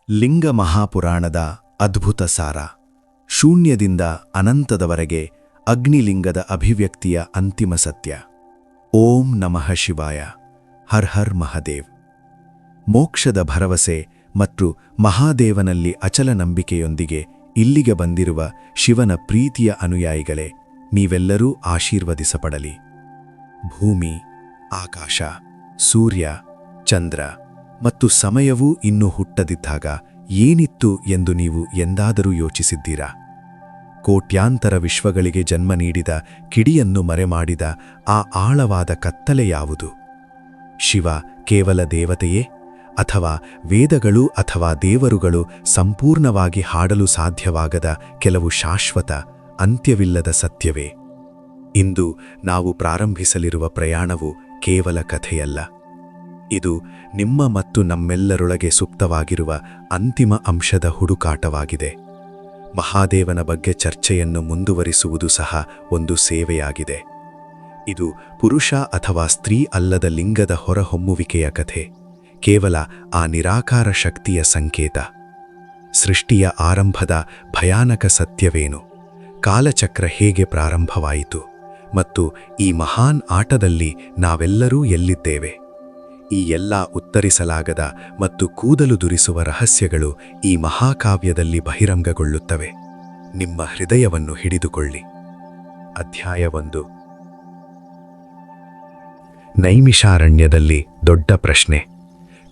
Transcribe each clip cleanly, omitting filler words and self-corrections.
ಲಿಂಗ ಮಹಾಪುರಾಣದ ಅದ್ಭುತ ಸಾರ. ಶೂನ್ಯದಿಂದ ಅನಂತದವರೆಗೆ ಅಗ್ನಿಲಿಂಗದ ಅಭಿವ್ಯಕ್ತಿಯ ಅಂತಿಮ ಸತ್ಯ. ಓಂ ನಮಃ ಶಿವಾಯ. ಹರ್ ಹರ್ ಮಹಾದೇವ್. ಮೋಕ್ಷದ ಭರವಸೆ ಮತ್ತು ಮಹಾದೇವನಲ್ಲಿ ಅಚಲ ನಂಬಿಕೆಯೊಂದಿಗೆ ಇಲ್ಲಿಗೆ ಬಂದಿರುವ ಶಿವನ ಪ್ರೀತಿಯ ಅನುಯಾಯಿಗಳೇ, ನೀವೆಲ್ಲರೂ ಆಶೀರ್ವದಿಸಪಡಲಿ. ಭೂಮಿ, ಆಕಾಶ, ಸೂರ್ಯ, ಚಂದ್ರ ಮತ್ತು ಸಮಯವೂ ಇನ್ನೂ ಹುಟ್ಟದಿದ್ದಾಗ ಏನಿತ್ತು ಎಂದು ನೀವು ಎಂದಾದರೂ ಯೋಚಿಸಿದ್ದೀರಾ? ಕೋಟ್ಯಾಂತರ ವಿಶ್ವಗಳಿಗೆ ಜನ್ಮ ನೀಡಿದ ಕಿಡಿಯನ್ನು ಮರೆಮಾಡಿದ ಆ ಆಳವಾದ ಕತ್ತಲೆ ಯಾವುದು? ಶಿವ ಕೇವಲ ದೇವತೆಯೇ, ಅಥವಾ ವೇದಗಳು ಅಥವಾ ದೇವರುಗಳು ಸಂಪೂರ್ಣವಾಗಿ ಹಾಡಲು ಸಾಧ್ಯವಾಗದ ಕೆಲವು ಶಾಶ್ವತ, ಅಂತ್ಯವಿಲ್ಲದ ಸತ್ಯವೇ? ಇಂದು ನಾವು ಪ್ರಾರಂಭಿಸಲಿರುವ ಪ್ರಯಾಣವು ಕೇವಲ ಕಥೆಯಲ್ಲ. ಇದು ನಿಮ್ಮ ಮತ್ತು ನಮ್ಮೆಲ್ಲರೊಳಗೆ ಸುಪ್ತವಾಗಿರುವ ಅಂತಿಮ ಅಂಶದ ಹುಡುಕಾಟವಾಗಿದೆ. ಮಹಾದೇವನ ಬಗ್ಗೆ ಚರ್ಚೆಯನ್ನು ಮುಂದುವರಿಸುವುದು ಸಹ ಒಂದು ಸೇವೆಯಾಗಿದೆ. ಇದು ಪುರುಷ ಅಥವಾ ಸ್ತ್ರೀ ಅಲ್ಲದ ಲಿಂಗದ ಹೊರಹೊಮ್ಮುವಿಕೆಯ ಕಥೆ, ಕೇವಲ ಆ ನಿರಾಕಾರ ಶಕ್ತಿಯ ಸಂಕೇತ. ಸೃಷ್ಟಿಯ ಆರಂಭದ ಭಯಾನಕ ಸತ್ಯವೇನು? ಕಾಲಚಕ್ರ ಹೇಗೆ ಪ್ರಾರಂಭವಾಯಿತು? ಮತ್ತು ಈ ಮಹಾನ್ ಆಟದಲ್ಲಿ ನಾವೆಲ್ಲರೂ ಎಲ್ಲಿದ್ದೇವೆ? ಈ ಎಲ್ಲ ಉತ್ತರಿಸಲಾಗದ ಮತ್ತು ಕೂದಲು ದುರಿಸುವ ರಹಸ್ಯಗಳು ಈ ಮಹಾಕಾವ್ಯದಲ್ಲಿ ಬಹಿರಂಗಗೊಳ್ಳುತ್ತವೆ. ನಿಮ್ಮ ಹೃದಯವನ್ನು ಹಿಡಿದುಕೊಳ್ಳಿ. ಅಧ್ಯಾಯ 1. ನೈಮಿಷಾರಣ್ಯದಲ್ಲಿ ದೊಡ್ಡ ಪ್ರಶ್ನೆ.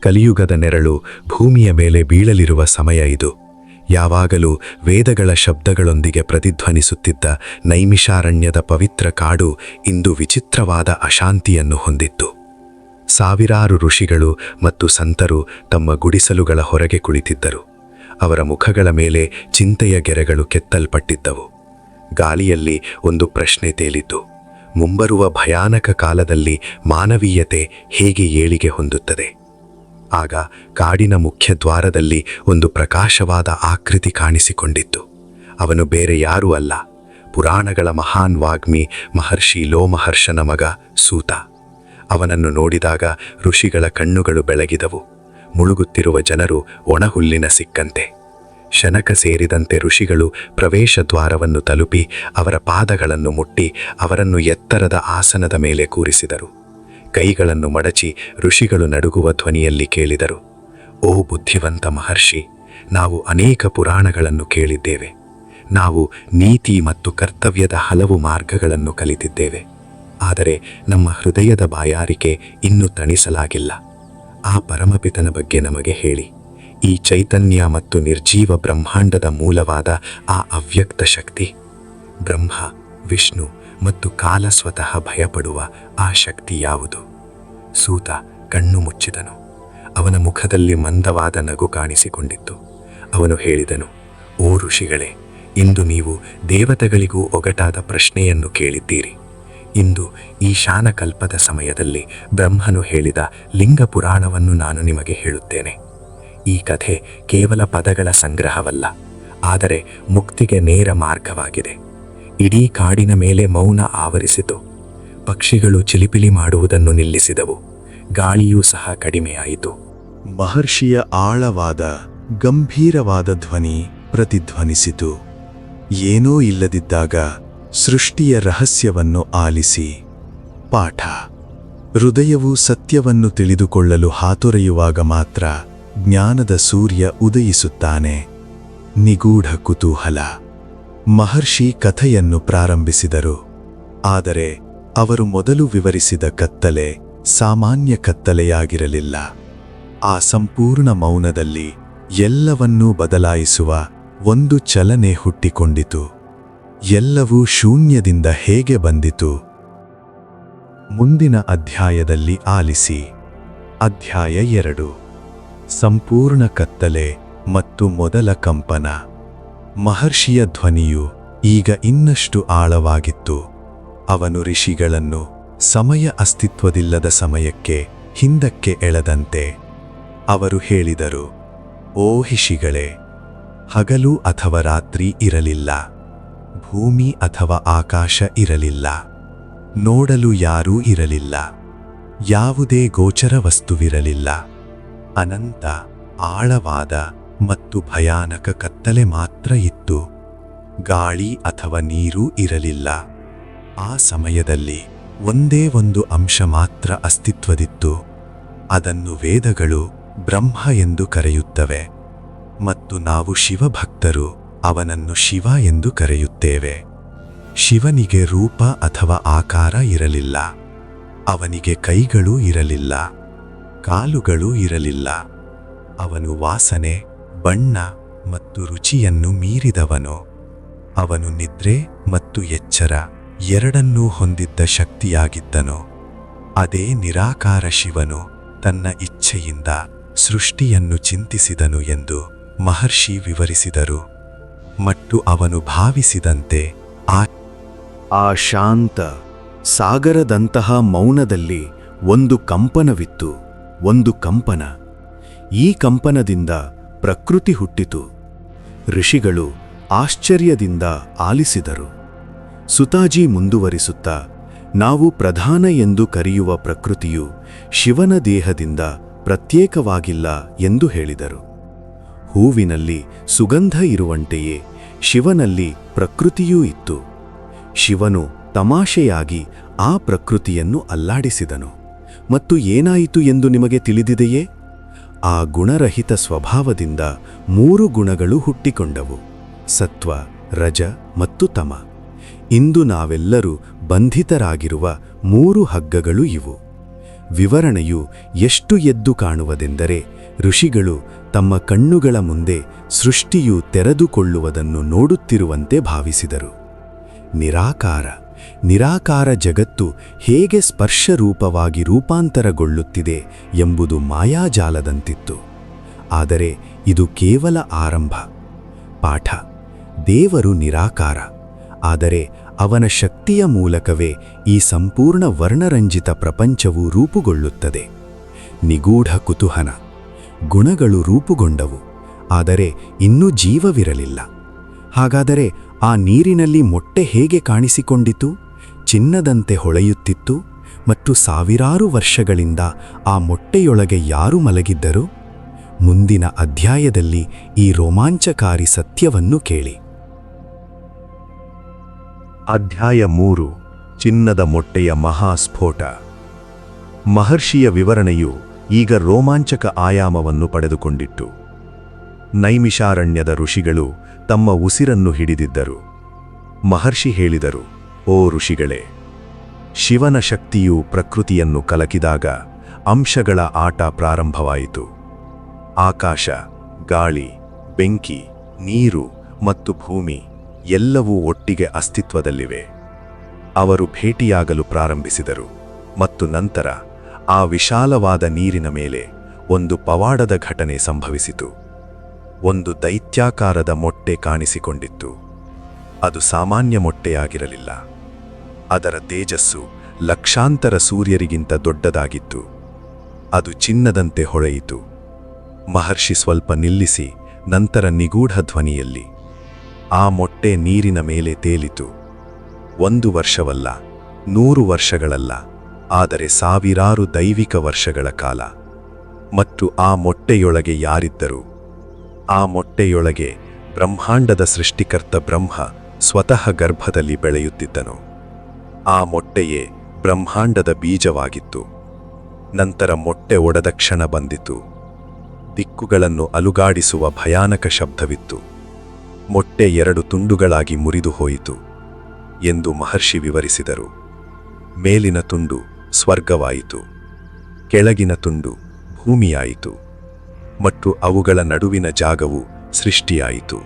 ಕಲಿಯುಗದ ನೆರಳು ಭೂಮಿಯ ಮೇಲೆ ಬೀಳಲಿರುವ ಸಮಯ ಇದು. ಯಾವಾಗಲೂ ವೇದಗಳ ಶಬ್ದಗಳೊಂದಿಗೆ ಪ್ರತಿಧ್ವನಿಸುತ್ತಿದ್ದ ನೈಮಿಷಾರಣ್ಯದ ಪವಿತ್ರ ಕಾಡು ಇಂದು ವಿಚಿತ್ರವಾದ ಅಶಾಂತಿಯನ್ನು ಹೊಂದಿತ್ತು. ಸಾವಿರಾರು ಋಷಿಗಳು ಮತ್ತು ಸಂತರು ತಮ್ಮ ಗುಡಿಸಲುಗಳ ಹೊರಗೆ ಕುಳಿತಿದ್ದರು. ಅವರ ಮುಖಗಳ ಮೇಲೆ ಚಿಂತೆಯ ಗೆರೆಗಳು ಕೆತ್ತಲ್ಪಟ್ಟಿದ್ದವು. ಗಾಳಿಯಲ್ಲಿ ಒಂದು ಪ್ರಶ್ನೆ ತೇಲಿದ್ದು: ಮುಂಬರುವ ಭಯಾನಕ ಕಾಲದಲ್ಲಿ ಮಾನವೀಯತೆ ಹೇಗೆ ಏಳಿಗೆ ಹೊಂದುತ್ತದೆ? ಆಗ ಕಾಡಿನ ಮುಖ್ಯ ದ್ವಾರದಲ್ಲಿ ಒಂದು ಪ್ರಕಾಶವಾದ ಆಕೃತಿ ಕಾಣಿಸಿಕೊಂಡಿತ್ತು. ಅವನು ಬೇರೆ ಯಾರೂ ಅಲ್ಲ, ಪುರಾಣಗಳ ಮಹಾನ್ ವಾಗ್ಮಿ ಮಹರ್ಷಿ ಲೋಮಹರ್ಷನ ಮಗ ಸೂತ. ಅವನನ್ನು ನೋಡಿದಾಗ ಋಷಿಗಳ ಕಣ್ಣುಗಳು ಬೆಳಗಿದವು. ಮುಳುಗುತ್ತಿರುವ ಜನರು ಒಣಹುಲ್ಲಿನ ಸಿಕ್ಕಂತೆ. ಶನಕ ಸೇರಿದಂತೆ ಋಷಿಗಳು ಪ್ರವೇಶ ದ್ವಾರವನ್ನು ತಲುಪಿ ಅವರ ಪಾದಗಳನ್ನು ಮುಟ್ಟಿ ಅವರನ್ನು ಎತ್ತರದ ಆಸನದ ಮೇಲೆ ಕೂರಿಸಿದರು. ಕೈಗಳನ್ನು ಮಡಚಿ ಋಷಿಗಳು ನಡುಗುವ ಧ್ವನಿಯಲ್ಲಿ ಕೇಳಿದರು: ಓ ಬುದ್ಧಿವಂತ ಮಹರ್ಷಿ, ನಾವು ಅನೇಕ ಪುರಾಣಗಳನ್ನು ಕೇಳಿದ್ದೇವೆ. ನಾವು ನೀತಿ ಮತ್ತು ಕರ್ತವ್ಯದ ಹಲವು ಮಾರ್ಗಗಳನ್ನು ಕಲಿತಿದ್ದೇವೆ. ಆದರೆ ನಮ್ಮ ಹೃದಯದ ಬಾಯಾರಿಕೆ ಇನ್ನೂ ತಣಿಸಲಾಗಿಲ್ಲ. ಆ ಪರಮಪಿತನ ಬಗ್ಗೆ ನಮಗೆ ಹೇಳಿ. ಈ ಚೈತನ್ಯ ಮತ್ತು ನಿರ್ಜೀವ ಬ್ರಹ್ಮಾಂಡದ ಮೂಲವಾದ ಆ ಅವ್ಯಕ್ತ ಶಕ್ತಿ, ಬ್ರಹ್ಮ, ವಿಷ್ಣು ಮತ್ತು ಕಾಲ ಸ್ವತಃ ಭಯಪಡುವ ಆ ಶಕ್ತಿ ಯಾವುದು? ಸೂತ ಕಣ್ಣು ಮುಚ್ಚಿದನು. ಅವನ ಮುಖದಲ್ಲಿ ಮಂದವಾದ ನಗು ಕಾಣಿಸಿಕೊಂಡಿತ್ತು. ಅವನು ಹೇಳಿದನು: ಓ ಋಷಿಗಳೇ, ಇಂದು ನೀವು ದೇವತೆಗಳಿಗೂ ಒಗಟಾದ ಪ್ರಶ್ನೆಯನ್ನು ಕೇಳಿದ್ದೀರಿ. ಇಂದು ಈ ಶಾನಕಲ್ಪದ ಸಮಯದಲ್ಲಿ ಬ್ರಹ್ಮನು ಹೇಳಿದ ಲಿಂಗ ಪುರಾಣವನ್ನು ನಾನು ನಿಮಗೆ ಹೇಳುತ್ತೇನೆ. ಈ ಕಥೆ ಕೇವಲ ಪದಗಳ ಸಂಗ್ರಹವಲ್ಲ, ಆದರೆ ಮುಕ್ತಿಗೆ ನೇರ ಮಾರ್ಗವಾಗಿದೆ. ಇಡೀ ಕಾಡಿನ ಮೇಲೆ ಮೌನ ಆವರಿಸಿತು. ಪಕ್ಷಿಗಳು ಚಿಲಿಪಿಲಿ ಮಾಡುವುದನ್ನು ನಿಲ್ಲಿಸಿದವು. ಗಾಳಿಯೂ ಸಹ ಕಡಿಮೆಯಾಯಿತು. ಮಹರ್ಷಿಯ ಆಳವಾದ, ಗಂಭೀರವಾದ ಧ್ವನಿ ಪ್ರತಿಧ್ವನಿಸಿತು: ಏನೂ ಇಲ್ಲದಿದ್ದಾಗ ಸೃಷ್ಟಿಯ ರಹಸ್ಯವನ್ನು ಆಲಿಸಿ. ಪಾಠ: ಹೃದಯವು ಸತ್ಯವನ್ನು ತಿಳಿದುಕೊಳ್ಳಲು ಹಾತೊರೆಯುವಾಗ ಮಾತ್ರ ಜ್ಞಾನದ ಸೂರ್ಯ ಉದಯಿಸುತ್ತಾನೆ. ನಿಗೂಢ ಕುತೂಹಲ. ಮಹರ್ಷಿ ಕಥೆಯನ್ನು ಪ್ರಾರಂಭಿಸಿದರು. ಆದರೆ ಅವರು ಮೊದಲು ವಿವರಿಸಿದ ಕತ್ತಲೆ ಸಾಮಾನ್ಯ ಕತ್ತಲೆಯಾಗಿರಲಿಲ್ಲ. ಆ ಸಂಪೂರ್ಣ ಮೌನದಲ್ಲಿ ಎಲ್ಲವನ್ನೂ ಬದಲಾಯಿಸುವ ಒಂದು ಚಲನೆ ಹುಟ್ಟಿಕೊಂಡಿತು. ಎಲ್ಲವೂ ಶೂನ್ಯದಿಂದ ಹೇಗೆ ಬಂದಿತು? ಮುಂದಿನ ಅಧ್ಯಾಯದಲ್ಲಿ ಆಲಿಸಿ. ಅಧ್ಯಾಯ 2: ಸಂಪೂರ್ಣ ಕತ್ತಲೆ ಮತ್ತು ಮೊದಲ ಕಂಪನ. ಮಹರ್ಷಿಯ ಧ್ವನಿಯು ಈಗ ಇನ್ನಷ್ಟು ಆಳವಾಗಿತ್ತು. ಅವನು ಋಷಿಗಳನ್ನು ಸಮಯ ಅಸ್ತಿತ್ವದಿಲ್ಲದ ಸಮಯಕ್ಕೆ ಹಿಂದಕ್ಕೆ ಎಳೆದಂತೆ. ಅವರು ಹೇಳಿದರು: ಓ ಋಷಿಗಳೇ, ಹಗಲು ಅಥವಾ ರಾತ್ರಿ ಇರಲಿಲ್ಲ, ಭೂಮಿ ಅಥವಾ ಆಕಾಶ ಇರಲಿಲ್ಲ, ನೋಡಲು ಯಾರೂ ಇರಲಿಲ್ಲ, ಯಾವುದೇ ಗೋಚರ ವಸ್ತುವಿರಲಿಲ್ಲ. ಅನಂತ ಆಳವಾದ ಮತ್ತು ಭಯಾನಕ ಕತ್ತಲೆ ಮಾತ್ರ ಇತ್ತು. ಗಾಳಿ ಅಥವಾ ನೀರು ಇರಲಿಲ್ಲ. ಆ ಸಮಯದಲ್ಲಿ ಒಂದೇ ಒಂದು ಅಂಶ ಮಾತ್ರ ಅಸ್ತಿತ್ವದಿತ್ತು. ಅದನ್ನು ವೇದಗಳು ಬ್ರಹ್ಮ ಎಂದು ಕರೆಯುತ್ತವೆ ಮತ್ತು ನಾವು ಶಿವಭಕ್ತರು ಅವನನ್ನು ಶಿವ ಎಂದು ಕರೆಯುತ್ತೇವೆ. ಶಿವನಿಗೆ ರೂಪ ಅಥವಾ ಆಕಾರ ಇರಲಿಲ್ಲ. ಅವನಿಗೆ ಕೈಗಳೂ ಇರಲಿಲ್ಲ, ಕಾಲುಗಳೂ ಇರಲಿಲ್ಲ. ಅವನು ವಾಸನೆ, ಬಣ್ಣ ಮತ್ತು ರುಚಿಯನ್ನು ಮೀರಿದವನು. ಅವನು ನಿದ್ರೆ ಮತ್ತು ಎಚ್ಚರ ಎರಡನ್ನೂ ಹೊಂದಿದ್ದ ಶಕ್ತಿಯಾಗಿದ್ದನು. ಅದೇ ನಿರಾಕಾರ ಶಿವನು ತನ್ನ ಇಚ್ಛೆಯಿಂದ ಸೃಷ್ಟಿಯನ್ನು ಚಿಂತಿಸಿದನು ಎಂದು ಮಹರ್ಷಿ ವಿವರಿಸಿದರು. ಮತ್ತು ಅವನು ಭಾವಿಸಿದಂತೆ ಆ ಶಾಂತ ಸಾಗರದಂತಹ ಮೌನದಲ್ಲಿ ಒಂದು ಕಂಪನವಿತ್ತು, ಒಂದು ಕಂಪನ. ಈ ಕಂಪನದಿಂದ ಪ್ರಕೃತಿ ಹುಟ್ಟಿತು. ಋಷಿಗಳು ಆಶ್ಚರ್ಯದಿಂದ ಆಲಿಸಿದರು. ಸುತಾಜಿ ಮುಂದುವರಿಸುತ್ತಾ, ನಾವು ಪ್ರಧಾನ ಎಂದು ಕರೆಯುವ ಪ್ರಕೃತಿಯು ಶಿವನ ದೇಹದಿಂದ ಪ್ರತ್ಯೇಕವಾಗಿಲ್ಲ ಎಂದು ಹೇಳಿದರು. ಹೂವಿನಲ್ಲಿ ಸುಗಂಧ ಇರುವಂತೆಯೇ ಶಿವನಲ್ಲಿ ಪ್ರಕೃತಿಯೂ ಇತ್ತು. ಶಿವನು ತಮಾಷೆಯಾಗಿ ಆ ಪ್ರಕೃತಿಯನ್ನು ಅಲ್ಲಾಡಿಸಿದನು. ಮತ್ತು ಏನಾಯಿತು ಎಂದು ನಿಮಗೆ ತಿಳಿದಿದೆಯೇ? ಆ ಗುಣರಹಿತ ಸ್ವಭಾವದಿಂದ 3 ಗುಣಗಳು ಹುಟ್ಟಿಕೊಂಡವು: ಸತ್ವ, ರಜ ಮತ್ತು ತಮ. ಇಂದು ನಾವೆಲ್ಲರೂ ಬಂಧಿತರಾಗಿರುವ 3 ಹಗ್ಗಗಳು ಇವು. ವಿವರಣೆಯು ಎಷ್ಟು ಎದ್ದು ಕಾಣುವುದೆಂದರೆ, ಋಷಿಗಳು ತಮ್ಮ ಕಣ್ಣುಗಳ ಮುಂದೆ ಸೃಷ್ಟಿಯು ತೆರೆದುಕೊಳ್ಳುವುದನ್ನು ನೋಡುತ್ತಿರುವಂತೆ ಭಾವಿಸಿದರು. ನಿರಾಕಾರ ಜಗತ್ತು ಹೇಗೆ ಸ್ಪರ್ಶರೂಪವಾಗಿ ರೂಪಾಂತರಗೊಳ್ಳುತ್ತಿದೆ ಎಂಬುದು ಮಾಯಾಜಾಲದಂತಿತ್ತು. ಆದರೆ ಇದು ಕೇವಲ ಆರಂಭ. ಪಾಠ: ದೇವರು ನಿರಾಕಾರ, ಆದರೆ ಅವನ ಶಕ್ತಿಯ ಮೂಲಕವೇ ಈ ಸಂಪೂರ್ಣ ವರ್ಣರಂಜಿತ ಪ್ರಪಂಚವು ರೂಪುಗೊಳ್ಳುತ್ತದೆ. ನಿಗೂಢ ಕುತೂಹಲ: ಗುಣಗಳು ರೂಪುಗೊಂಡವು, ಆದರೆ ಇನ್ನೂ ಜೀವವಿರಲಿಲ್ಲ. ಹಾಗಾದರೆ ಆ ನೀರಿನಲ್ಲಿ ಮೊಟ್ಟೆ ಹೇಗೆ ಕಾಣಿಸಿಕೊಂಡಿತು? ಚಿನ್ನದಂತೆ ಹೊಳೆಯುತ್ತಿತ್ತು. ಮತ್ತು ಸಾವಿರಾರು ವರ್ಷಗಳಿಂದ ಆ ಮೊಟ್ಟೆಯೊಳಗೆ ಯಾರು ಮಲಗಿದ್ದರು? ಮುಂದಿನ ಅಧ್ಯಾಯದಲ್ಲಿ ಈ ರೋಮಾಂಚಕಾರಿ ಸತ್ಯವನ್ನು ಕೇಳಿ. ಅಧ್ಯಾಯ 3: ಚಿನ್ನದ ಮೊಟ್ಟೆಯ ಮಹಾಸ್ಫೋಟ. ಮಹರ್ಷಿಯ ವಿವರಣೆಯು ಈಗ ರೋಮಾಂಚಕ ಆಯಾಮವನ್ನು ಪಡೆದುಕೊಂಡಿತ್ತು. ನೈಮಿಷಾರಣ್ಯದ ಋಷಿಗಳು ತಮ್ಮ ಉಸಿರನ್ನು ಹಿಡಿದಿದ್ದರು. ಮಹರ್ಷಿ ಹೇಳಿದರು, ಓ ಋಷಿಗಳೇ, ಶಿವನ ಶಕ್ತಿಯು ಪ್ರಕೃತಿಯನ್ನು ಕಲಕಿದಾಗ ಅಂಶಗಳ ಆಟ ಪ್ರಾರಂಭವಾಯಿತು. ಆಕಾಶ, ಗಾಳಿ, ಬೆಂಕಿ, ನೀರು ಮತ್ತು ಭೂಮಿ ಎಲ್ಲವೂ ಒಟ್ಟಿಗೆ ಅಸ್ತಿತ್ವದಲ್ಲಿವೆ. ಅವರು ಭೇಟಿಯಾಗಲು ಪ್ರಾರಂಭಿಸಿದರು ಮತ್ತು ನಂತರ ಆ ವಿಶಾಲವಾದ ನೀರಿನ ಮೇಲೆ ಒಂದು ಪವಾಡದ ಘಟನೆ ಸಂಭವಿಸಿತು. ಒಂದು ದೈತ್ಯಾಕಾರದ ಮೊಟ್ಟೆ ಕಾಣಿಸಿಕೊಂಡಿತ್ತು. ಅದು ಸಾಮಾನ್ಯ ಮೊಟ್ಟೆಯಾಗಿರಲಿಲ್ಲ. ಅದರ ತೇಜಸ್ಸು ಲಕ್ಷಾಂತರ ಸೂರ್ಯರಿಗಿಂತ ದೊಡ್ಡದಾಗಿತ್ತು. ಅದು ಚಿನ್ನದಂತೆ ಹೊಳೆಯಿತು. ಮಹರ್ಷಿ ಸ್ವಲ್ಪ ನಿಲ್ಲಿಸಿ ನಂತರ ನಿಗೂಢ ಧ್ವನಿಯಲ್ಲಿ, ಆ ಮೊಟ್ಟೆ ನೀರಿನ ಮೇಲೆ ತೇಲಿತು. 1 ವರ್ಷವಲ್ಲ, 100 ವರ್ಷಗಳಲ್ಲ, ಆದರೆ ಸಾವಿರಾರು ದೈವಿಕ ವರ್ಷಗಳ ಕಾಲ. ಮತ್ತು ಆ ಮೊಟ್ಟೆಯೊಳಗೆ ಯಾರಿದ್ದರು? ಆ ಮೊಟ್ಟೆಯೊಳಗೆ ಬ್ರಹ್ಮಾಂಡದ ಸೃಷ್ಟಿಕರ್ತ ಬ್ರಹ್ಮ ಸ್ವತಃ ಗರ್ಭದಲ್ಲಿ ಬೆಳೆಯುತ್ತಿದ್ದನು. ಆ ಮೊಟ್ಟೆಯೇ ಬ್ರಹ್ಮಾಂಡದ ಬೀಜವಾಗಿತ್ತು. ನಂತರ ಮೊಟ್ಟೆ ಒಡೆದ ಕ್ಷಣ ಬಂದಿತು. ದಿಕ್ಕುಗಳನ್ನು ಅಲುಗಾಡಿಸುವ ಭಯಾನಕ ಶಬ್ದವಿತ್ತು. ಮೊಟ್ಟೆ 2 ತುಂಡುಗಳಾಗಿ ಮುರಿದು ಹೋಯಿತು ಎಂದು ಮಹರ್ಷಿ ವಿವರಿಸಿದರು. ಮೇಲಿನ ತುಂಡು ಸ್ವರ್ಗವಾಯಿತು, ಕೆಳಗಿನ ತುಂಡು ಭೂಮಿಯಾಯಿತು, ಮತ್ತು ಅವುಗಳ ನಡುವಿನ ಜಾಗವು ಸೃಷ್ಟಿಯಾಯಿತು.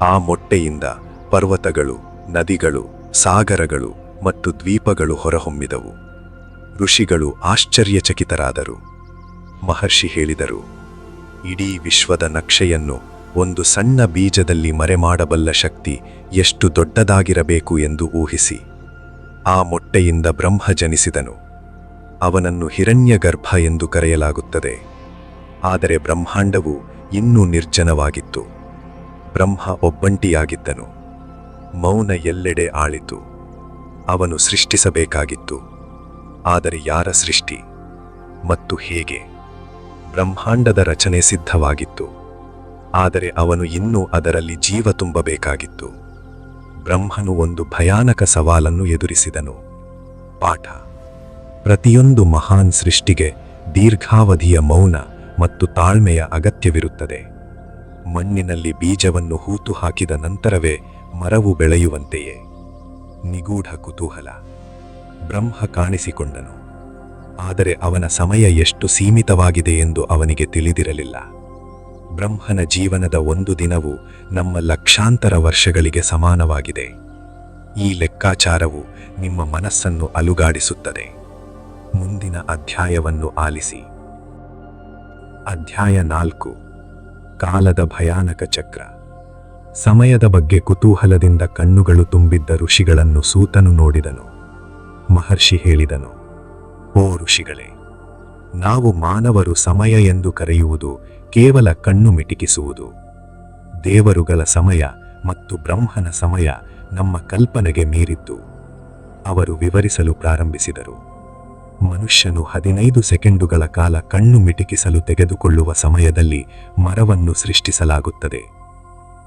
ಆ ಮೊಟ್ಟೆಯಿಂದ ಪರ್ವತಗಳು, ನದಿಗಳು, ಸಾಗರಗಳು ಮತ್ತು ದ್ವೀಪಗಳು ಹೊರಹೊಮ್ಮಿದವು. ಋಷಿಗಳು ಆಶ್ಚರ್ಯಚಕಿತರಾದರು. ಮಹರ್ಷಿ ಹೇಳಿದರು, ಇಡೀ ವಿಶ್ವದ ನಕ್ಷೆಯನ್ನು ಒಂದು ಸಣ್ಣ ಬೀಜದಲ್ಲಿ ಮರೆಮಾಡಬಲ್ಲ ಶಕ್ತಿ ಎಷ್ಟು ದೊಡ್ಡದಾಗಿರಬೇಕು ಎಂದು ಊಹಿಸಿ. ಆ ಮೊಟ್ಟೆಯಿಂದ ಬ್ರಹ್ಮ ಜನಿಸಿದನು. ಅವನನ್ನು ಹಿರಣ್ಯಗರ್ಭ ಎಂದು ಕರೆಯಲಾಗುತ್ತದೆ. ಆದರೆ ಬ್ರಹ್ಮಾಂಡವು ಇನ್ನೂ ನಿರ್ಜನವಾಗಿತ್ತು. ಬ್ರಹ್ಮ ಒಬ್ಬಂಟಿಯಾಗಿದ್ದನು. ಮೌನ ಎಲ್ಲೆಡೆ ಆಳಿತು. ಅವನು ಸೃಷ್ಟಿಸಬೇಕಾಗಿತ್ತು. ಆದರೆ ಯಾರ ಸೃಷ್ಟಿ ಮತ್ತು ಹೇಗೆ? ಬ್ರಹ್ಮಾಂಡದ ರಚನೆ ಸಿದ್ಧವಾಗಿತ್ತು. ಆದರೆ ಅವನು ಇನ್ನೂ ಅದರಲ್ಲಿ ಜೀವ ತುಂಬಬೇಕಾಗಿತ್ತು. ಬ್ರಹ್ಮನು ಒಂದು ಭಯಾನಕ ಸವಾಲನ್ನು ಎದುರಿಸಿದನು. ಪಾಠ: ಪ್ರತಿಯೊಂದು ಮಹಾನ್ ಸೃಷ್ಟಿಗೆ ದೀರ್ಘಾವಧಿಯ ಮೌನ ಮತ್ತು ತಾಳ್ಮೆಯ ಅಗತ್ಯವಿರುತ್ತದೆ. ಮಣ್ಣಿನಲ್ಲಿ ಬೀಜವನ್ನು ಹೂತು ಹಾಕಿದ ನಂತರವೇ ಮರವು ಬೆಳೆಯುವಂತೆಯೇ. ನಿಗೂಢ ಕುತೂಹಲ. ಬ್ರಹ್ಮ ಕಾಣಿಸಿಕೊಂಡನು, ಆದರೆ ಅವನ ಸಮಯ ಎಷ್ಟು ಸೀಮಿತವಾಗಿದೆ ಎಂದು ಅವನಿಗೆ ತಿಳಿದಿರಲಿಲ್ಲ. ಬ್ರಹ್ಮನ ಜೀವನದ ಒಂದು ದಿನವು ನಮ್ಮ ಲಕ್ಷಾಂತರ ವರ್ಷಗಳಿಗೆ ಸಮಾನವಾಗಿದೆ. ಈ ಲೆಕ್ಕಾಚಾರವು ನಿಮ್ಮ ಮನಸ್ಸನ್ನು ಅಲುಗಾಡಿಸುತ್ತದೆ. ಮುಂದಿನ ಅಧ್ಯಾಯವನ್ನು ಆಲಿಸಿ. ಅಧ್ಯಾಯ 4: ಕಾಲದ ಭಯಾನಕ ಚಕ್ರ. ಸಮಯದ ಬಗ್ಗೆ ಕುತೂಹಲದಿಂದ ಕಣ್ಣುಗಳು ತುಂಬಿದ್ದ ಋಷಿಗಳನ್ನು ಸೂತನು ನೋಡಿದನು. ಮಹರ್ಷಿ ಹೇಳಿದನು, ಓ ಋಷಿಗಳೇ, ನಾವು ಮಾನವರು ಸಮಯ ಎಂದು ಕರೆಯುವುದು ಕೇವಲ ಕಣ್ಣು ಮಿಟಿಕಿಸುವುದು. ದೇವರುಗಳ ಸಮಯ ಮತ್ತು ಬ್ರಹ್ಮನ ಸಮಯ ನಮ್ಮ ಕಲ್ಪನೆಗೆ ಮೀರಿದ್ದು. ಅವರು ವಿವರಿಸಲು ಪ್ರಾರಂಭಿಸಿದರು. ಮನುಷ್ಯನು 15 ಸೆಕೆಂಡುಗಳ ಕಾಲ ಕಣ್ಣು ಮಿಟಿಕಿಸಲು ತೆಗೆದುಕೊಳ್ಳುವ ಸಮಯದಲ್ಲಿ ಮರವನ್ನು ಸೃಷ್ಟಿಸಲಾಗುತ್ತದೆ.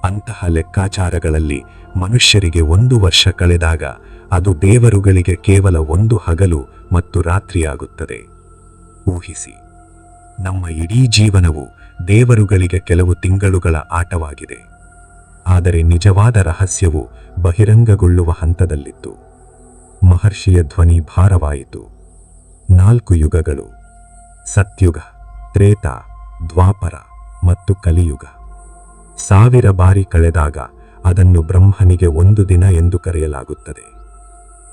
ಅಂತಹ ಲೆಕ್ಕಾಚಾರಗಳಲ್ಲಿ ಮನುಷ್ಯರಿಗೆ 1 ವರ್ಷ ಕಳೆದಾಗ ಅದು ದೇವರುಗಳಿಗೆ ಕೇವಲ 1 ಹಗಲು ಮತ್ತು ರಾತ್ರಿಯಾಗುತ್ತದೆ. ಊಹಿಸಿ, ನಮ್ಮ ಇಡೀ ಜೀವನವು ದೇವರುಗಳಿಗೆ ಕೆಲವು ತಿಂಗಳುಗಳ ಆಟವಾಗಿದೆ. ಆದರೆ ನಿಜವಾದ ರಹಸ್ಯವು ಬಹಿರಂಗಗೊಳ್ಳುವ ಹಂತದಲ್ಲಿತ್ತು. ಮಹರ್ಷಿಯ ಧ್ವನಿ ಭಾರವಾಯಿತು. 4 ಯುಗಗಳು: ಸತ್ಯುಗ, ತ್ರೇತ, ದ್ವಾಪರ ಮತ್ತು ಕಲಿಯುಗ. 1000 ಬಾರಿ ಕಳೆದಾಗ ಅದನ್ನು ಬ್ರಹ್ಮನಿಗೆ 1 ದಿನ ಎಂದು ಕರೆಯಲಾಗುತ್ತದೆ.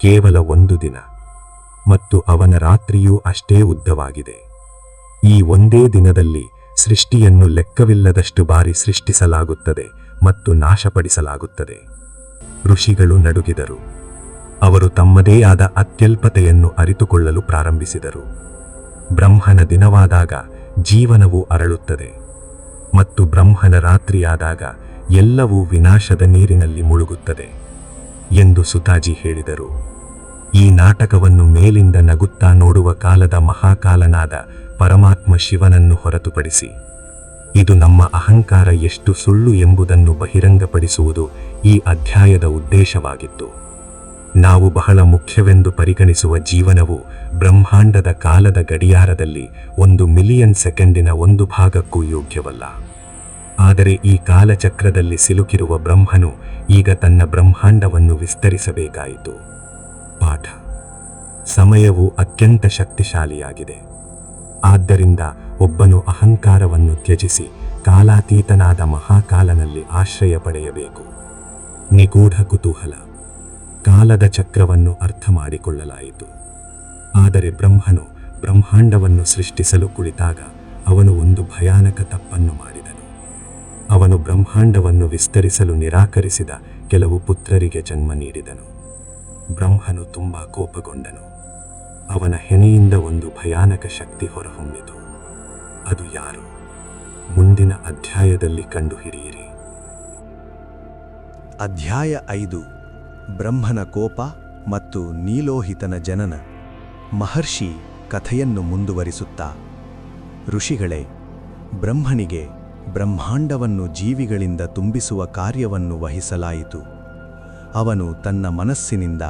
ಕೇವಲ 1 ದಿನ, ಮತ್ತು ಅವನ ರಾತ್ರಿಯೂ ಅಷ್ಟೇ ಉದ್ದವಾಗಿದೆ. ಈ ಒಂದೇ ದಿನದಲ್ಲಿ ಸೃಷ್ಟಿಯನ್ನು ಲೆಕ್ಕವಿಲ್ಲದಷ್ಟು ಬಾರಿ ಸೃಷ್ಟಿಸಲಾಗುತ್ತದೆ ಮತ್ತು ನಾಶಪಡಿಸಲಾಗುತ್ತದೆ. ಋಷಿಗಳು ನಡುಗಿದರು. ಅವರು ತಮ್ಮದೇ ಆದ ಅತ್ಯಲ್ಪತೆಯನ್ನು ಅರಿತುಕೊಳ್ಳಲು ಪ್ರಾರಂಭಿಸಿದರು. ಬ್ರಹ್ಮನ ದಿನವಾದಾಗ ಜೀವನವು ಅರಳುತ್ತದೆ, ಮತ್ತು ಬ್ರಹ್ಮನ ರಾತ್ರಿಯಾದಾಗ ಎಲ್ಲವೂ ವಿನಾಶದ ನೀರಿನಲ್ಲಿ ಮುಳುಗುತ್ತದೆ ಎಂದು ಸುತಾಜಿ ಹೇಳಿದರು. ಈ ನಾಟಕವನ್ನು ಮೇಲಿಂದ ನಗುತ್ತಾ ನೋಡುವ ಕಾಲದ ಮಹಾಕಾಲನಾದ ಪರಮಾತ್ಮ ಶಿವನನ್ನು ಹೊರತುಪಡಿಸಿ, ಇದು ನಮ್ಮ ಅಹಂಕಾರ ಎಷ್ಟು ಸುಳ್ಳು ಎಂಬುದನ್ನು ಬಹಿರಂಗಪಡಿಸುವುದು ಈ ಅಧ್ಯಾಯದ ಉದ್ದೇಶವಾಗಿತ್ತು. ನಾವು ಬಹಳ ಮುಖ್ಯವೆಂದು ಪರಿಗಣಿಸುವ ಜೀವನವು ಬ್ರಹ್ಮಾಂಡದ ಕಾಲದ ಗಡಿಯಾರದಲ್ಲಿ 1 ಮಿಲಿಯನ್ ಸೆಕೆಂಡಿನ 1 ಭಾಗಕ್ಕೂ ಯೋಗ್ಯವಲ್ಲ. ಆದರೆ ಈ ಕಾಲಚಕ್ರದಲ್ಲಿ ಸಿಲುಕಿರುವ ಬ್ರಹ್ಮನು ಈಗ ತನ್ನ ಬ್ರಹ್ಮಾಂಡವನ್ನು ವಿಸ್ತರಿಸಬೇಕಾಯಿತು. ಪಾಠ: ಸಮಯವು ಅತ್ಯಂತ ಶಕ್ತಿಶಾಲಿಯಾಗಿದೆ. ಆದ್ದರಿಂದ ಒಬ್ಬನು ಅಹಂಕಾರವನ್ನು ತ್ಯಜಿಸಿ ಕಾಲಾತೀತನಾದ ಮಹಾಕಾಲನಲ್ಲಿ ಆಶ್ರಯ ಪಡೆಯಬೇಕು. ನಿಗೂಢ ಕುತೂಹಲ. ಕಾಲದ ಚಕ್ರವನ್ನು ಅರ್ಥ ಮಾಡಿಕೊಳ್ಳಲಾಯಿತು. ಆದರೆ ಬ್ರಹ್ಮನು ಬ್ರಹ್ಮಾಂಡವನ್ನು ಸೃಷ್ಟಿಸಲು ಕುಳಿತಾಗ ಅವನು ಒಂದು ಭಯಾನಕ ತಪ್ಪನ್ನು ಮಾಡಿದನು. ಅವನು ಬ್ರಹ್ಮಾಂಡವನ್ನು ವಿಸ್ತರಿಸಲು ನಿರಾಕರಿಸಿದ ಕೆಲವು ಪುತ್ರರಿಗೆ ಜನ್ಮ ನೀಡಿದನು. ಬ್ರಹ್ಮನು ತುಂಬಾ ಕೋಪಗೊಂಡನು. ಅವನ ಹೆಣೆಯಿಂದ ಒಂದು ಭಯಾನಕ ಶಕ್ತಿ ಹೊರಹೊಮ್ಮಿತು. ಅದು ಯಾರು? ಮುಂದಿನ ಅಧ್ಯಾಯದಲ್ಲಿ ಕಂಡುಹಿಡಿಯಿರಿ. ಅಧ್ಯಾಯ 5: ಬ್ರಹ್ಮನ ಕೋಪ ಮತ್ತು ನೀಲೋಹಿತನ ಜನನ. ಮಹರ್ಷಿ ಕಥೆಯನ್ನು ಮುಂದುವರಿಸುತ್ತಾ, ಋಷಿಗಳೇ, ಬ್ರಹ್ಮನಿಗೆ ಬ್ರಹ್ಮಾಂಡವನ್ನು ಜೀವಿಗಳಿಂದ ತುಂಬಿಸುವ ಕಾರ್ಯವನ್ನು ವಹಿಸಲಾಯಿತು. ಅವನು ತನ್ನ ಮನಸ್ಸಿನಿಂದ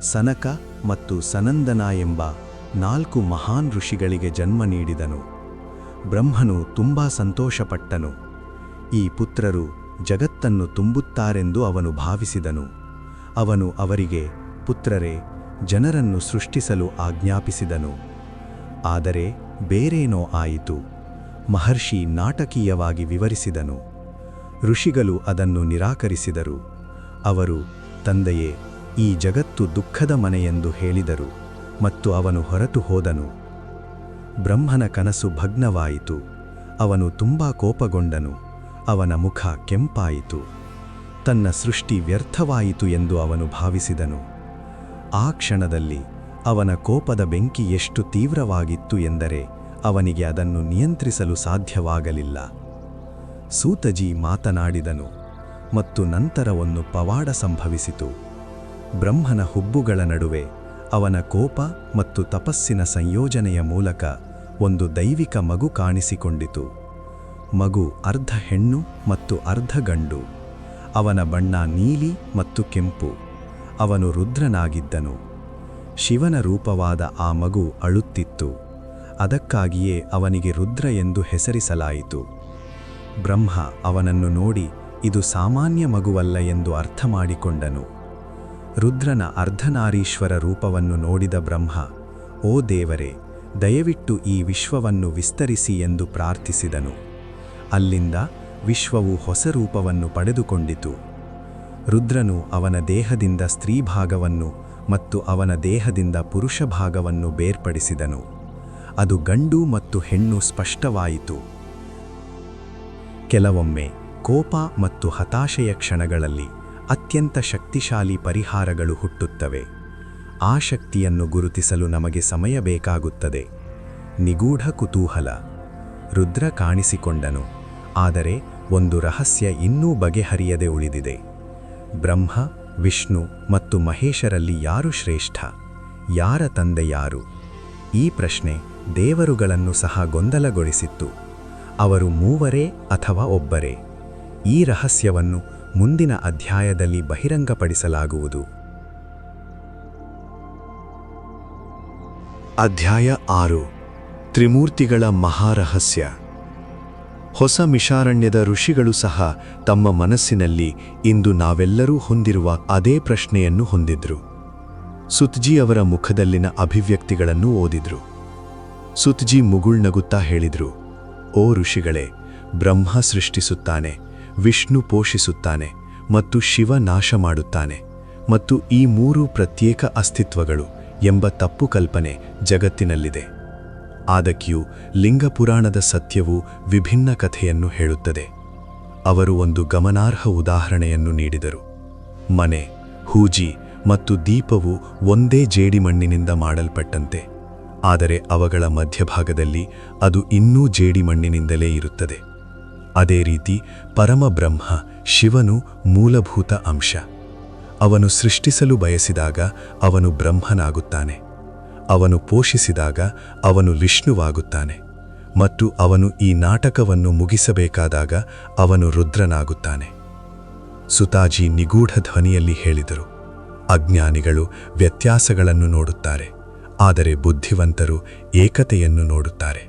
ಸನಕ ಮತ್ತು ಸನಂದನ ಎಂಬ 4 ಮಹಾನ್ ಋಷಿಗಳಿಗೆ ಜನ್ಮ ನೀಡಿದನು. ಬ್ರಹ್ಮನು ತುಂಬಾ ಸಂತೋಷಪಟ್ಟನು. ಈ ಪುತ್ರರು ಜಗತ್ತನ್ನು ತುಂಬುತ್ತಾರೆಂದು ಅವನು ಭಾವಿಸಿದನು. ಅವನು ಅವರಿಗೆ, ಪುತ್ರರೇ, ಜನರನ್ನು ಸೃಷ್ಟಿಸಲು ಆಜ್ಞಾಪಿಸಿದನು. ಆದರೆ ಬೇರೇನೋ ಆಯಿತು. ಮಹರ್ಷಿ ನಾಟಕೀಯವಾಗಿ ವಿವರಿಸಿದನು. ಋಷಿಗಳು ಅದನ್ನು ನಿರಾಕರಿಸಿದರು. ಅವರು, ತಂದೆಯೇ, ಈ ಜಗತ್ತು ದುಃಖದ ಮನೆಯೆಂದು ಹೇಳಿದರು, ಮತ್ತು ಅವನು ಹೊರಟು ಹೋದನು. ಬ್ರಹ್ಮನ ಕನಸು ಭಗ್ನವಾಯಿತು. ಅವನು ತುಂಬಾ ಕೋಪಗೊಂಡನು. ಅವನ ಮುಖ ಕೆಂಪಾಯಿತು. ತನ್ನ ಸೃಷ್ಟಿ ವ್ಯರ್ಥವಾಯಿತು ಎಂದು ಅವನು ಭಾವಿಸಿದನು. ಆ ಕ್ಷಣದಲ್ಲಿ ಅವನ ಕೋಪದ ಬೆಂಕಿ ಎಷ್ಟು ತೀವ್ರವಾಗಿತ್ತು ಎಂದರೆ ಅವನಿಗೆ ಅದನ್ನು ನಿಯಂತ್ರಿಸಲು ಸಾಧ್ಯವಾಗಲಿಲ್ಲ. ಸೂತಜಿ ಮಾತನಾಡಿದನು, ಮತ್ತು ನಂತರ ಒಂದು ಪವಾಡ ಸಂಭವಿಸಿತು. ಬ್ರಹ್ಮನ ಹುಬ್ಬುಗಳ ನಡುವೆ ಅವನ ಕೋಪ ಮತ್ತು ತಪಸ್ಸಿನ ಸಂಯೋಜನೆಯ ಮೂಲಕ ಒಂದು ದೈವಿಕ ಮಗು ಕಾಣಿಸಿಕೊಂಡಿತು. ಮಗು ಅರ್ಧ ಹೆಣ್ಣು ಮತ್ತು ಅರ್ಧ ಗಂಡು. ಅವನ ಬಣ್ಣ ನೀಲಿ ಮತ್ತು ಕೆಂಪು. ಅವನು ರುದ್ರನಾಗಿದ್ದನು. ಶಿವನ ರೂಪವಾದ ಆ ಮಗು ಅಳುತ್ತಿತ್ತು. ಅದಕ್ಕಾಗಿಯೇ ಅವನಿಗೆ ರುದ್ರ ಎಂದು ಹೆಸರಿಸಲಾಯಿತು. ಬ್ರಹ್ಮ ಅವನನ್ನು ನೋಡಿ ಇದು ಸಾಮಾನ್ಯ ಮಗುವಲ್ಲ ಎಂದು ಅರ್ಥ ಮಾಡಿಕೊಂಡನು. ರುದ್ರನ ಅರ್ಧನಾರೀಶ್ವರ ರೂಪವನ್ನು ನೋಡಿದ ಬ್ರಹ್ಮ, ಓ ದೇವರೇ, ದಯವಿಟ್ಟು ಈ ವಿಶ್ವವನ್ನು ವಿಸ್ತರಿಸಿ ಎಂದು ಪ್ರಾರ್ಥಿಸಿದನು. ಅಲ್ಲಿಂದ ವಿಶ್ವವು ಹೊಸ ರೂಪವನ್ನು ಪಡೆದುಕೊಂಡಿತು. ರುದ್ರನು ಅವನ ದೇಹದಿಂದ ಸ್ತ್ರೀ ಭಾಗವನ್ನು ಮತ್ತು ಅವನ ದೇಹದಿಂದ ಪುರುಷ ಭಾಗವನ್ನು ಬೇರ್ಪಡಿಸಿದನು. ಅದು ಗಂಡು ಮತ್ತು ಹೆಣ್ಣು ಸ್ಪಷ್ಟವಾಯಿತು. ಕೆಲವೊಮ್ಮೆ ಕೋಪ ಮತ್ತು ಹತಾಶೆಯ ಕ್ಷಣಗಳಲ್ಲಿ ಅತ್ಯಂತ ಶಕ್ತಿಶಾಲಿ ಪರಿಹಾರಗಳು ಹುಟ್ಟುತ್ತವೆ. ಆ ಶಕ್ತಿಯನ್ನು ಗುರುತಿಸಲು ನಮಗೆ ಸಮಯ ಬೇಕಾಗುತ್ತದೆ. ನಿಗೂಢ ಕುತೂಹಲ. ರುದ್ರ ಕಾಣಿಸಿಕೊಂಡನು, ಆದರೆ ಒಂದು ರಹಸ್ಯ ಇನ್ನೂ ಬಗೆಹರಿಯದೆ ಉಳಿದಿದೆ. ಬ್ರಹ್ಮ, ವಿಷ್ಣು ಮತ್ತು ಮಹೇಶರಲ್ಲಿ ಯಾರು ಶ್ರೇಷ್ಠ? ಯಾರ ತಂದೆ ಯಾರು? ಈ ಪ್ರಶ್ನೆ ದೇವರುಗಳನ್ನು ಸಹ ಗೊಂದಲಗೊಳಿಸಿತ್ತು. ಅವರು ಮೂವರೇ ಅಥವಾ ಒಬ್ಬರೇ? ಈ ರಹಸ್ಯವನ್ನು ಮುಂದಿನ ಅಧ್ಯಾಯದಲ್ಲಿ ಬಹಿರಂಗಪಡಿಸಲಾಗುವುದು. ಅಧ್ಯಾಯ 6. ತ್ರಿಮೂರ್ತಿಗಳ ಮಹಾರಹಸ್ಯ. ಹೊಸ ಮಿಷಾರಣ್ಯದ ಋಷಿಗಳು ಸಹ ತಮ್ಮ ಮನಸ್ಸಿನಲ್ಲಿ ಇಂದು ನಾವೆಲ್ಲರೂ ಹೊಂದಿರುವ ಅದೇ ಪ್ರಶ್ನೆಯನ್ನು ಹೊಂದಿದ್ರು. ಸುತ್ಜಿ ಅವರ ಮುಖದಲ್ಲಿನ ಅಭಿವ್ಯಕ್ತಿಗಳನ್ನು ಓದಿದ್ರು. ಸುತ್ಜಿ ಮುಗುಳ್ನಗುತ್ತಾ ಹೇಳಿದ್ರು, ಓ ಋಷಿಗಳೇ, ಬ್ರಹ್ಮ ಸೃಷ್ಟಿಸುತ್ತಾನೆ, ವಿಷ್ಣು ಪೋಷಿಸುತ್ತಾನೆ ಮತ್ತು ಶಿವ ನಾಶ ಮಾಡುತ್ತಾನೆ, ಮತ್ತು ಈ ಮೂರು ಪ್ರತ್ಯೇಕ ಅಸ್ತಿತ್ವಗಳು ಎಂಬ ತಪ್ಪು ಕಲ್ಪನೆ ಜಗತ್ತಿನಲ್ಲಿದೆ. ಆದಕ್ಯೂ ಲಿಂಗಪುರಾಣದ ಸತ್ಯವು ವಿಭಿನ್ನ ಕಥೆಯನ್ನು ಹೇಳುತ್ತದೆ. ಅವರು ಒಂದು ಗಮನಾರ್ಹ ಉದಾಹರಣೆಯನ್ನು ನೀಡಿದರು. ಮನೆ, ಹೂಜಿ ಮತ್ತು ದೀಪವು ಒಂದೇ ಜೇಡಿಮಣ್ಣಿನಿಂದ ಮಾಡಲ್ಪಟ್ಟಂತೆ, ಆದರೆ ಅವುಗಳ ಮಧ್ಯಭಾಗದಲ್ಲಿ ಅದು ಇನ್ನೂ ಜೇಡಿಮಣ್ಣಿನಿಂದಲೇ ಇರುತ್ತದೆ. ಅದೇ ರೀತಿ ಪರಮಬ್ರಹ್ಮ ಶಿವನು ಮೂಲಭೂತ ಅಂಶ. ಅವನು ಸೃಷ್ಟಿಸಲು ಬಯಸಿದಾಗ ಅವನು ಬ್ರಹ್ಮನಾಗುತ್ತಾನೆ, ಅವನು ಪೋಷಿಸಿದಾಗ ಅವನು ವಿಷ್ಣುವಾಗುತ್ತಾನೆ, ಮತ್ತು ಅವನು ಈ ನಾಟಕವನ್ನು ಮುಗಿಸಬೇಕಾದಾಗ ಅವನು ರುದ್ರನಾಗುತ್ತಾನೆ. ಸುತಾಜಿ ನಿಗೂಢ ಧ್ವನಿಯಲ್ಲಿ ಹೇಳಿದರು, ಅಜ್ಞಾನಿಗಳು ವ್ಯತ್ಯಾಸಗಳನ್ನು ನೋಡುತ್ತಾರೆ, ಆದರೆ ಬುದ್ಧಿವಂತರು ಏಕತೆಯನ್ನು ನೋಡುತ್ತಾರೆ.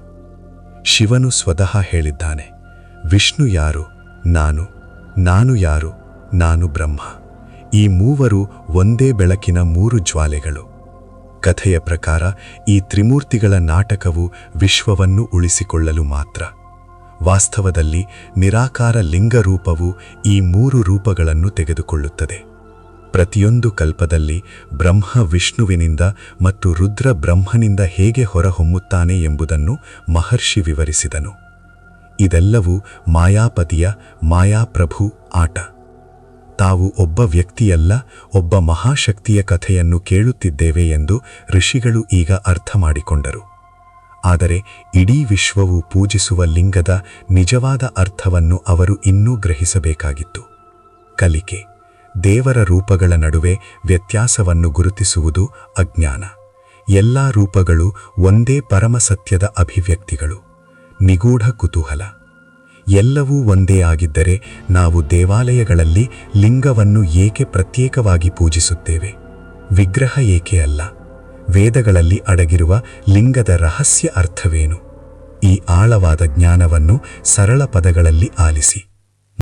ಶಿವನು ಸ್ವತಃ ಹೇಳಿದ್ದಾನೆ, ವಿಷ್ಣು ಯಾರು? ನಾನು ಯಾರು? ನಾನು ಬ್ರಹ್ಮ. ಈ ಮೂವರು ಒಂದೇ ಬೆಳಕಿನ ಮೂರು ಜ್ವಾಲೆಗಳು. ಕಥೆಯ ಪ್ರಕಾರ ಈ ತ್ರಿಮೂರ್ತಿಗಳ ನಾಟಕವು ವಿಶ್ವವನ್ನು ಉಳಿಸಿಕೊಳ್ಳಲು ಮಾತ್ರ. ವಾಸ್ತವದಲ್ಲಿ ನಿರಾಕಾರ ಲಿಂಗರೂಪವು ಈ ಮೂರು ರೂಪಗಳನ್ನು ತೆಗೆದುಕೊಳ್ಳುತ್ತದೆ. ಪ್ರತಿಯೊಂದು ಕಲ್ಪದಲ್ಲಿ ಬ್ರಹ್ಮ ವಿಷ್ಣುವಿನಿಂದ ಮತ್ತು ರುದ್ರ ಬ್ರಹ್ಮನಿಂದ ಹೇಗೆ ಹೊರಹೊಮ್ಮುತ್ತಾನೆ ಎಂಬುದನ್ನು ಮಹರ್ಷಿ ವಿವರಿಸಿದನು. ಇದೆಲ್ಲವೂ ಮಾಯಾಪತಿಯ ಮಾಯಾಪ್ರಭು ಆಟ. ತಾವು ಒಬ್ಬ ವ್ಯಕ್ತಿಯಲ್ಲ, ಒಬ್ಬ ಮಹಾಶಕ್ತಿಯ ಕಥೆಯನ್ನು ಕೇಳುತ್ತಿದ್ದೇವೆ ಎಂದು ಋಷಿಗಳು ಈಗ ಅರ್ಥ ಮಾಡಿಕೊಂಡರು. ಆದರೆ ಇಡೀ ವಿಶ್ವವು ಪೂಜಿಸುವ ಲಿಂಗದ ನಿಜವಾದ ಅರ್ಥವನ್ನು ಅವರು ಇನ್ನೂ ಗ್ರಹಿಸಬೇಕಾಗಿತ್ತು. ಕಲಿಕೆ. ದೇವರ ರೂಪಗಳ ನಡುವೆ ವ್ಯತ್ಯಾಸವನ್ನು ಗುರುತಿಸುವುದು ಅಜ್ಞಾನ. ಎಲ್ಲಾ ರೂಪಗಳು ಒಂದೇ ಪರಮಸತ್ಯದ ಅಭಿವ್ಯಕ್ತಿಗಳು. ನಿಗೂಢ ಕುತೂಹಲ. ಎಲ್ಲವೂ ಒಂದೇ ಆಗಿದ್ದರೆ ನಾವು ದೇವಾಲಯಗಳಲ್ಲಿ ಲಿಂಗವನ್ನು ಏಕೆ ಪ್ರತ್ಯೇಕವಾಗಿ ಪೂಜಿಸುತ್ತೇವೆ? ವಿಗ್ರಹ ಏಕೆ ಅಲ್ಲ? ವೇದಗಳಲ್ಲಿ ಅಡಗಿರುವ ಲಿಂಗದ ರಹಸ್ಯ ಅರ್ಥವೇನು? ಈ ಆಳವಾದ ಜ್ಞಾನವನ್ನು ಸರಳ ಪದಗಳಲ್ಲಿ ಆಲಿಸಿ.